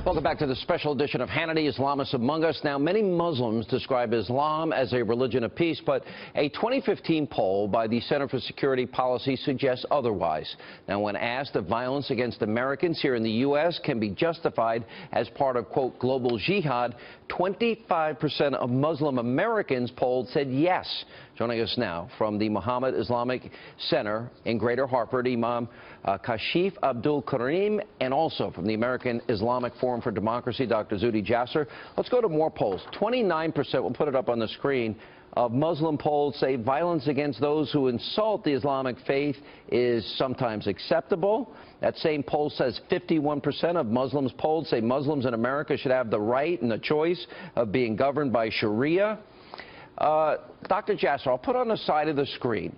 Welcome back to the special edition of Hannity, Islamists Among Us. Now, many Muslims describe Islam as a religion of peace, but a 2015 poll by the Center for Security Policy suggests otherwise. Now, when asked if violence against Americans here in the U.S. can be justified as part of, quote, global jihad, 25% of Muslim Americans polled said yes. Joining us now from the Muhammad Islamic Center in Greater Hartford, Imam Kashif Abdul Karim, and also from the American Islamic Forum for Democracy, Dr. Zuhdi Jasser. Let's go to more polls. 29%, we'll put it up on the screen, of Muslim polls say violence against those who insult the Islamic faith is sometimes acceptable. That same poll says 51% of Muslims polled say Muslims in America should have the right and the choice of being governed by Sharia. Dr. Jasser, I'll put on the side of the screen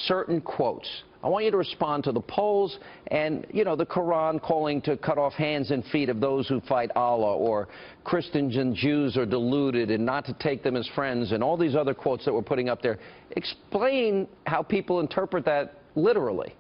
certain quotes. I want you to respond to the polls and, you know, the Quran calling to cut off hands and feet of those who fight Allah, or Christians and Jews are deluded and not to take them as friends, and all these other quotes that we're putting up there. Explain how people interpret that literally.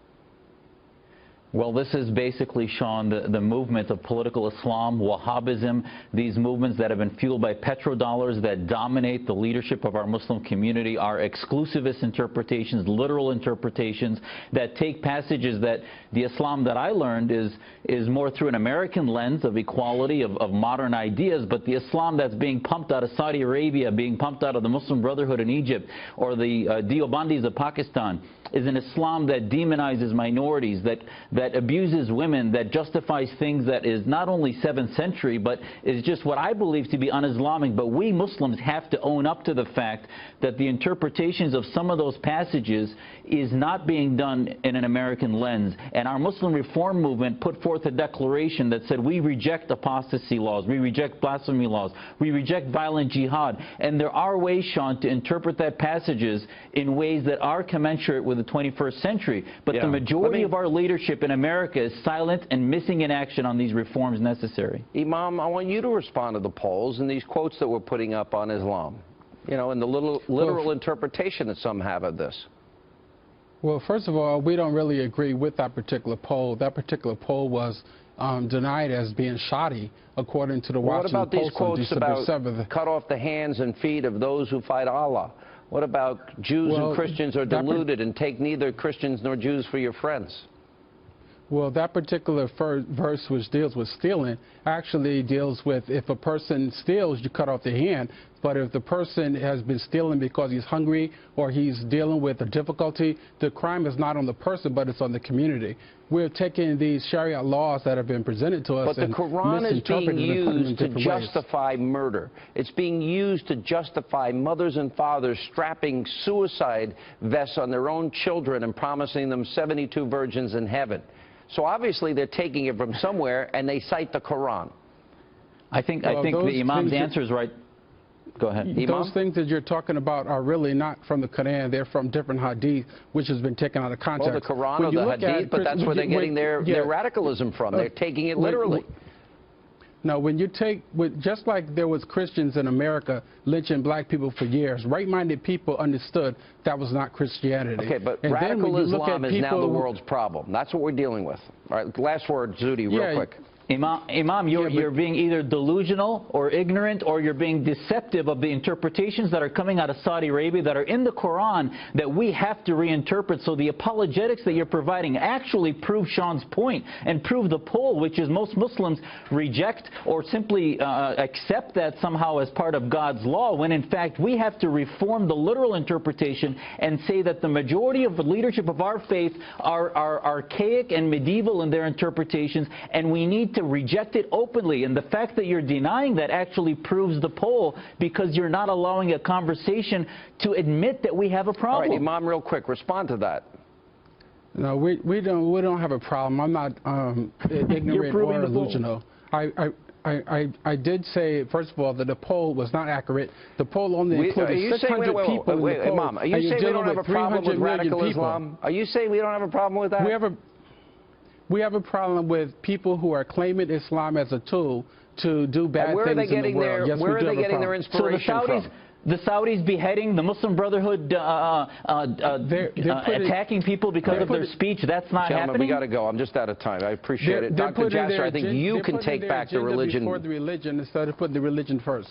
Well, this is basically, Sean, the movement of political Islam, Wahhabism, these movements that have been fueled by petrodollars that dominate the leadership of our Muslim community, are exclusivist interpretations, literal interpretations that take passages that the Islam that I learned is more through an American lens of equality, of modern ideas, but the Islam that's being pumped out of Saudi Arabia, being pumped out of the Muslim Brotherhood in Egypt, or the Deobandis of Pakistan, is an Islam that demonizes minorities, that abuses women, that justifies things that is not only 7th century, but is just what I believe to be un-Islamic. But we Muslims have to own up to the fact that the interpretations of some of those passages is not being done in an American lens. And our Muslim reform movement put forth a declaration that said we reject apostasy laws, we reject blasphemy laws, we reject violent jihad. And there are ways, Sean, to interpret that passages in ways that are commensurate with the 21st century. But the majority of our leadership in America is silent and missing in action on these reforms necessary. Imam, I want you to respond to the polls and these quotes that we're putting up on Islam, you know, and the literal interpretation that some have of this. Well, first of all, we don't really agree with that particular poll. That particular poll was denied as being shoddy, according to the Washington Post on December 7th. What about these quotes about cut off the hands and feet of those who fight Allah? What about Jews and Christians are deluded and take neither Christians nor Jews for your friends? Well, that particular verse, which deals with stealing, actually deals with if a person steals, you cut off their hand. But if the person has been stealing because he's hungry or he's dealing with a difficulty, the crime is not on the person, but it's on the community. We're taking these Sharia laws that have been presented to us, but the Quran is being used to justify murder. It's being used to justify mothers and fathers strapping suicide vests on their own children and promising them 72 virgins in heaven. So obviously they're taking it from somewhere, and they cite the Quran. I think the Imam's answer is right. Go ahead. Those things that you're talking about are really not from the Quran. They're from different hadith, which has been taken out of context. Well, the Quran or the hadith, but that's where they're getting their radicalism from. They're taking it literally. No, when you take, just like there was Christians in America lynching black people for years, right-minded people understood that was not Christianity. Okay, but radical Islam is now the world's problem. That's what we're dealing with. All right, last word, Zuhdi, real quick. Imam, you're being either delusional or ignorant, or you're being deceptive of the interpretations that are coming out of Saudi Arabia that are in the Quran that we have to reinterpret. So the apologetics that you're providing actually prove Sean's point and prove the poll, which is most Muslims reject or simply accept that somehow as part of God's law, when in fact we have to reform the literal interpretation and say that the majority of the leadership of our faith are archaic and medieval in their interpretations, and we need to reject it openly. And the fact that you're denying that actually proves the poll, because you're not allowing a conversation to admit that we have a problem. All right, Imam, real quick, respond to that. No, we don't have a problem. I'm not ignorant or delusional. I did say, first of all, that the poll was not accurate. The poll only included 600 people in the poll. Imam, are you saying we don't have a problem with radical Islam? Are you saying we don't have a problem with that? We have a problem with people who are claiming Islam as a tool to do bad things in the world. Yes, where are they getting their inspiration from? The Saudis beheading, the Muslim Brotherhood attacking people because of their speech, that's not happening? We got to go. I'm just out of time. I appreciate it. Dr. Jasser, I think you can take back the religion. Before the religion instead of putting the religion first.